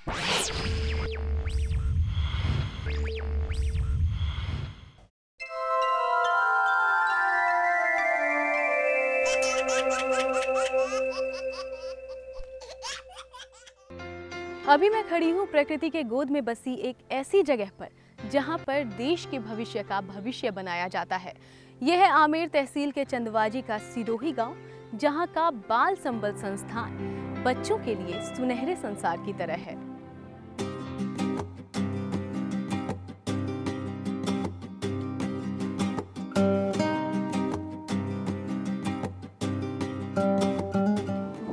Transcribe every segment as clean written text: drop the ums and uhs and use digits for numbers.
अभी मैं खड़ी हूँ प्रकृति के गोद में बसी एक ऐसी जगह पर जहाँ पर देश के भविष्य का भविष्य बनाया जाता है। यह है आमेर तहसील के चंदवाजी का सिरोही गांव, जहाँ का बाल संबल संस्थान बच्चों के लिए सुनहरे संसार की तरह है।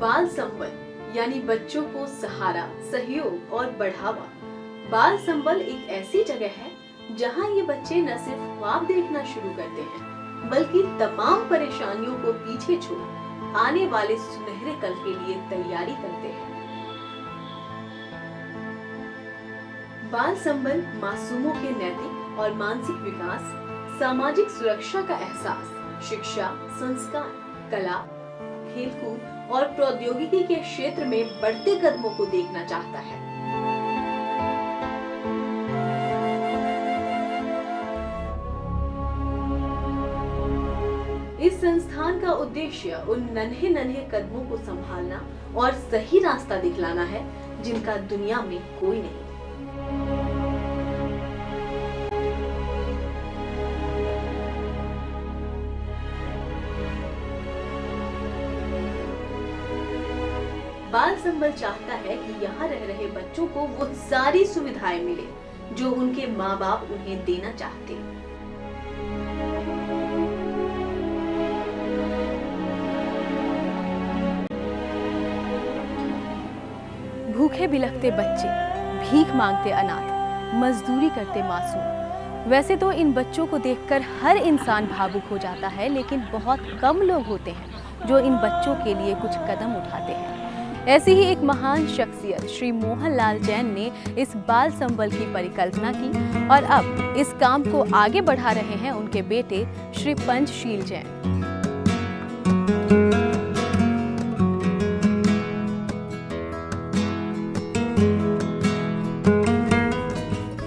बाल संबल यानी बच्चों को सहारा, सहयोग और बढ़ावा। बाल संबल एक ऐसी जगह है जहां ये बच्चे न सिर्फ ख्वाब देखना शुरू करते हैं, बल्कि तमाम परेशानियों को पीछे छोड़ आने वाले सुनहरे कल के लिए तैयारी करते हैं। बाल संबल मासूमों के नैतिक और मानसिक विकास, सामाजिक सुरक्षा का एहसास, शिक्षा, संस्कार, कला, खेलकूद और प्रौद्योगिकी के क्षेत्र में बढ़ते कदमों को देखना चाहता है। इस संस्थान का उद्देश्य उन नन्हे नन्हे कदमों को संभालना और सही रास्ता दिखलाना है जिनका दुनिया में कोई नहीं। बाल संबल चाहता है कि यहाँ रह रहे बच्चों को वो सारी सुविधाएं मिले जो उनके माँ बाप उन्हें देना चाहते। भूखे बिलखते बच्चे, भीख मांगते अनाथ, मजदूरी करते मासूम। वैसे तो इन बच्चों को देखकर हर इंसान भावुक हो जाता है, लेकिन बहुत कम लोग होते हैं जो इन बच्चों के लिए कुछ कदम उठाते हैं। ऐसी ही एक महान शख्सियत श्री मोहनलाल जैन ने इस बाल संबल की परिकल्पना की और अब इस काम को आगे बढ़ा रहे हैं उनके बेटे श्री पंचशील जैन।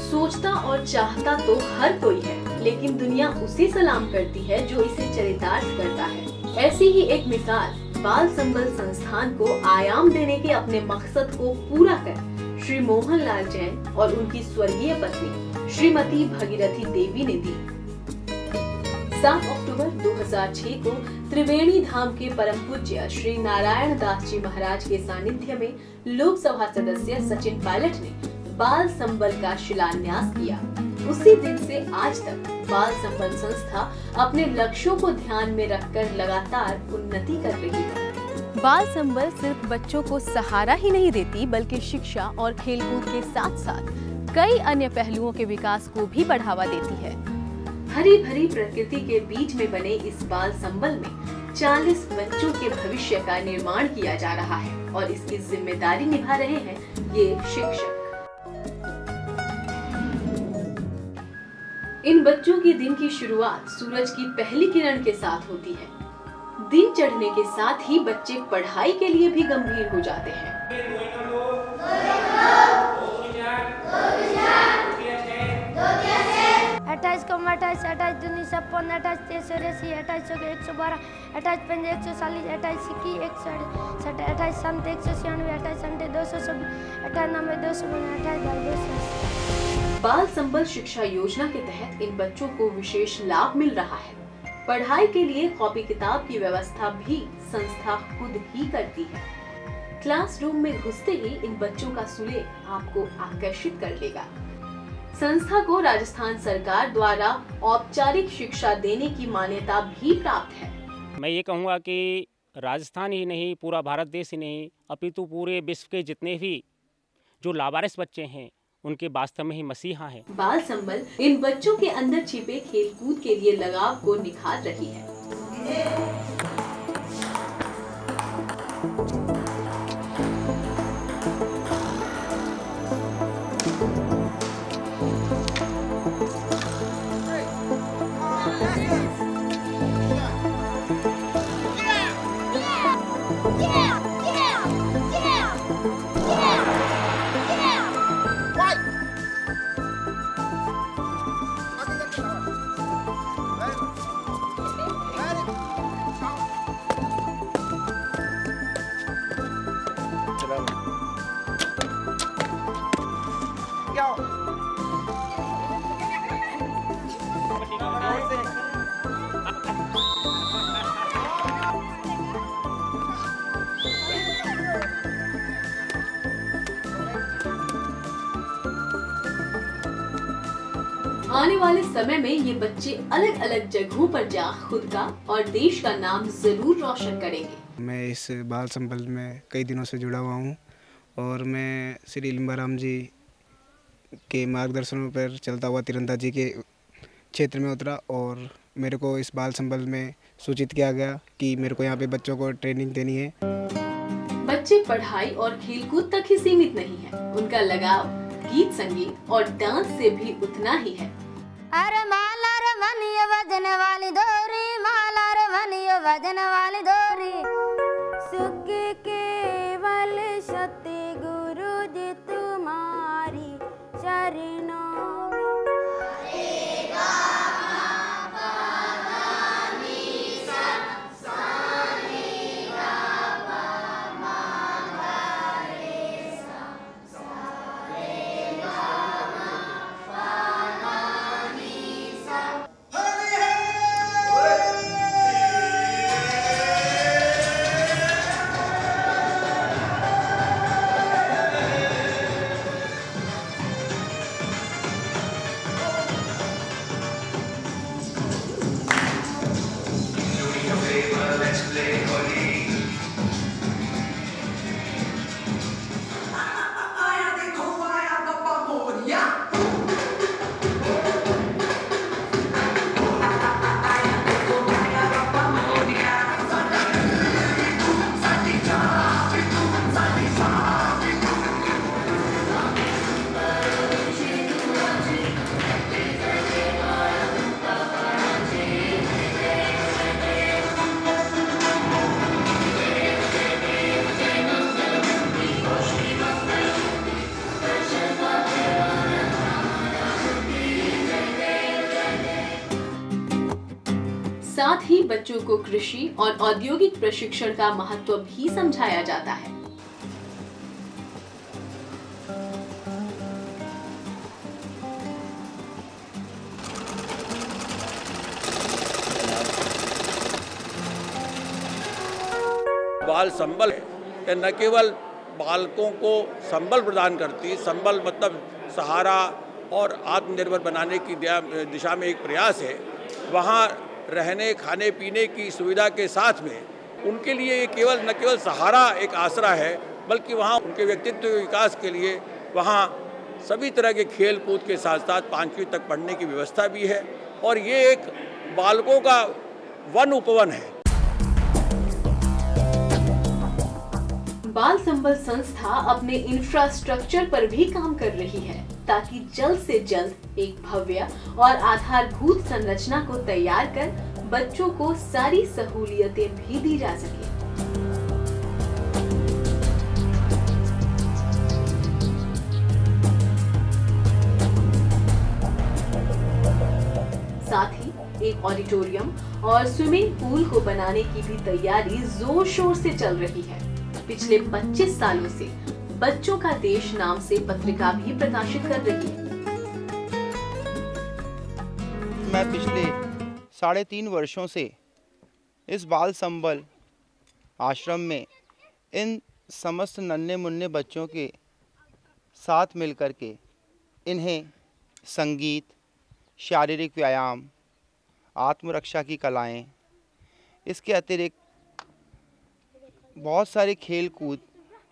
सोचता और चाहता तो हर कोई है, लेकिन दुनिया उसे सलाम करती है जो इसे चरितार्थ करता है। ऐसी ही एक मिसाल बाल संबल संस्थान को आयाम देने के अपने मकसद को पूरा कर श्री मोहनलाल जैन और उनकी स्वर्गीय पत्नी श्रीमती भगीरथी देवी ने दी। 7 अक्टूबर 2006 को त्रिवेणी धाम के परम पूज्य श्री नारायण दास जी महाराज के सानिध्य में लोकसभा सदस्य सचिन पायलट ने बाल संबल का शिलान्यास किया। उसी दिन से आज तक बाल संबल संस्था अपने लक्ष्यों को ध्यान में रखकर लगातार उन्नति कर रही है। बाल संबल सिर्फ बच्चों को सहारा ही नहीं देती, बल्कि शिक्षा और खेलकूद के साथ साथ कई अन्य पहलुओं के विकास को भी बढ़ावा देती है। हरी भरी प्रकृति के बीच में बने इस बाल संबल में 40 बच्चों के भविष्य का निर्माण किया जा रहा है और इसकी जिम्मेदारी निभा रहे हैं ये शिक्षक। इन बच्चों की दिन की शुरुआत सूरज की पहली किरण के साथ होती है। दिन चढ़ने के साथ ही बच्चे पढ़ाई के लिए भी गंभीर हो जाते हैं। 28 को 28, 28 दूनी 56, 28 23 84, 28 112, 28 5 140, 28 21 168, 28 7 196, 28 8 226, 28 9 292, 28 280। बाल संबल शिक्षा योजना के तहत इन बच्चों को विशेष लाभ मिल रहा है। पढ़ाई के लिए कॉपी किताब की व्यवस्था भी संस्था खुद ही करती है। क्लासरूम में घुसते ही इन बच्चों का सुलेख आपको आकर्षित कर लेगा। संस्था को राजस्थान सरकार द्वारा औपचारिक शिक्षा देने की मान्यता भी प्राप्त है। मैं ये कहूँगा कि राजस्थान ही नहीं, पूरा भारत देश ही नहीं, अपितु पूरे विश्व के जितने भी जो लावारिस बच्चे हैं उनके वास्तव में ही मसीहा हैं। बाल संबल इन बच्चों के अंदर छिपे खेलकूद के लिए लगाव को निखार रही है। आने वाले समय में ये बच्चे अलग अलग जगहों पर जा खुद का और देश का नाम जरूर रोशन करेंगे। मैं इस बाल संबल में कई दिनों से जुड़ा हुआ हूँ और मैं श्री लिम्बाराम जी के मार्गदर्शनों पर चलता हुआ तीरंदाजी के क्षेत्र में उतरा और मेरे को इस बाल संबल में सूचित किया गया कि मेरे को यहाँ पे बच्चों को ट्रेनिंग देनी है। बच्चे पढ़ाई और खेलकूद तक ही सीमित नहीं है, उनका लगाव गीत संगीत और डांस से भी उतना ही है। अरे माला रे मनियो वजन वाली डोरी, माला रे मनियो वजन वाली डोरी, सुख केवल सत्य गुरु जी तुम्हारी चरणों। साथ ही बच्चों को कृषि और औद्योगिक प्रशिक्षण का महत्व भी समझाया जाता है। बाल संबल है न केवल बालकों को संबल प्रदान करती है, संबल मतलब सहारा और आत्मनिर्भर बनाने की दिशा में एक प्रयास है। वहाँ रहने खाने पीने की सुविधा के साथ में उनके लिए ये न केवल सहारा एक आसरा है, बल्कि वहाँ उनके व्यक्तित्व विकास के लिए वहाँ सभी तरह के खेल कूद के साथ साथ 5वीं तक पढ़ने की व्यवस्था भी है और ये एक बालकों का वन उपवन है। बाल संबल संस्था अपने इंफ्रास्ट्रक्चर पर भी काम कर रही है ताकि जल्द से जल्द एक भव्य और आधारभूत संरचना को तैयार कर बच्चों को सारी सहूलियतें भी दी जा सके। साथ ही एक ऑडिटोरियम और स्विमिंग पूल को बनाने की भी तैयारी जोर शोर से चल रही है। पिछले 25 सालों से बच्चों का देश नाम से पत्रिका भी प्रकाशित कर रही है। मैं पिछले 3.5 वर्षों से इस बाल संबल आश्रम में इन समस्त नन्हे मुन्ने बच्चों के साथ मिलकर के इन्हें संगीत, शारीरिक व्यायाम, आत्मरक्षा की कलाएं, इसके अतिरिक्त बहुत सारे खेल कूद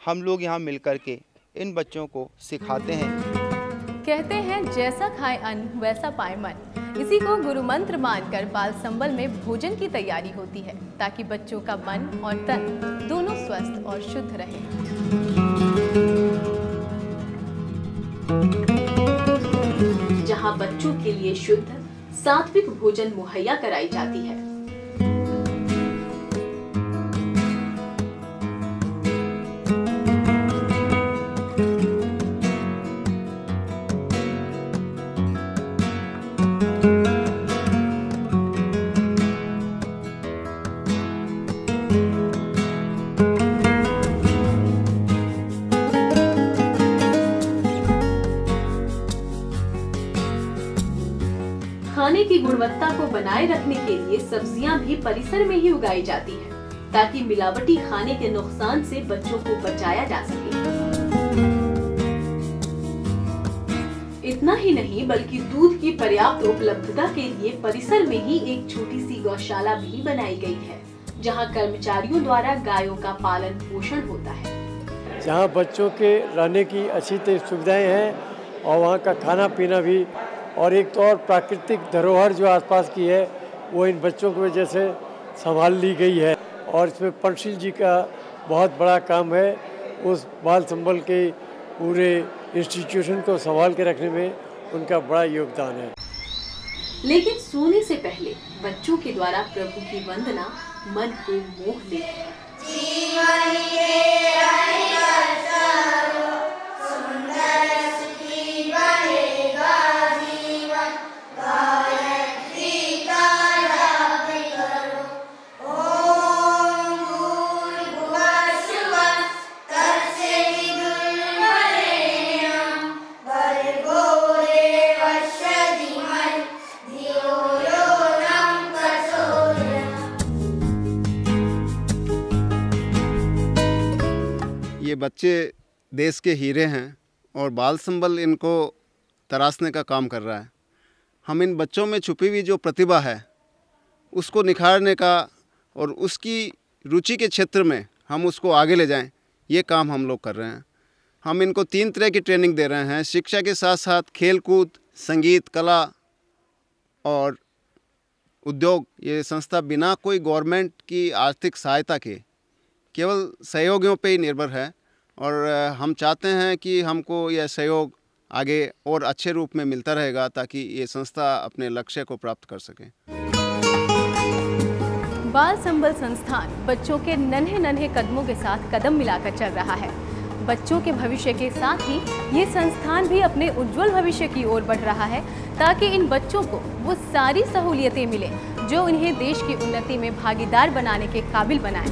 हम लोग यहाँ मिलकर के इन बच्चों को सिखाते हैं। कहते हैं जैसा खाए अन्न वैसा पाए मन, इसी को गुरु मंत्र मानकर बाल संबल में भोजन की तैयारी होती है ताकि बच्चों का मन और तन दोनों स्वस्थ और शुद्ध रहे। जहां बच्चों के लिए शुद्ध सात्विक भोजन मुहैया कराई जाती है। खाने की गुणवत्ता को बनाए रखने के लिए सब्जियां भी परिसर में ही उगाई जाती है ताकि मिलावटी खाने के नुकसान से बच्चों को बचाया जा सके। इतना ही नहीं बल्कि दूध की पर्याप्त उपलब्धता के लिए परिसर में ही एक छोटी सी गौशाला भी बनाई गई है, जहां कर्मचारियों द्वारा गायों का पालन पोषण होता है। जहां बच्चों के रहने की अच्छी सुविधाएं हैं और वहां का खाना पीना भी, और एक तो और प्राकृतिक धरोहर जो आसपास की है वो इन बच्चों की वजह से संभाल ली गई है। और इसमें पंचशील जी का बहुत बड़ा काम है, उस बाल संबल के पूरे इंस्टीट्यूशन को संभाल के रखने में उनका बड़ा योगदान है। लेकिन सोने से पहले बच्चों के द्वारा प्रभु की वंदना मन को मोह लेती है। जीवन के सुंदर सुखी बनेगा जीवन, गायत्री का जाप करो, ओम भूर्भुवः स्वः तत्सवितुर्वरेण्यं भर्गो देवस्य धीमहि धियो यो न प्रचोदयात्। ये बच्चे देश के हीरे हैं और बाल संबल इनको तराशने का काम कर रहा है। हम इन बच्चों में छुपी हुई जो प्रतिभा है उसको निखारने का और उसकी रुचि के क्षेत्र में हम उसको आगे ले जाएं, ये काम हम लोग कर रहे हैं। हम इनको 3 तरह की ट्रेनिंग दे रहे हैं, शिक्षा के साथ साथ खेलकूद, संगीत, कला और उद्योग। ये संस्था बिना कोई गवर्नमेंट की आर्थिक सहायता के केवल सहयोगियों पे ही निर्भर है और हम चाहते हैं कि हमको यह सहयोग आगे और अच्छे रूप में मिलता रहेगा ताकि ये संस्था अपने लक्ष्य को प्राप्त कर सके। बाल संबल संस्थान बच्चों के नन्हे नन्हे कदमों के साथ कदम मिलाकर चल रहा है। बच्चों के भविष्य के साथ ही ये संस्थान भी अपने उज्जवल भविष्य की ओर बढ़ रहा है, ताकि इन बच्चों को वो सारी सहूलियतें मिले जो उन्हें देश की उन्नति में भागीदार बनाने के काबिल बनाए।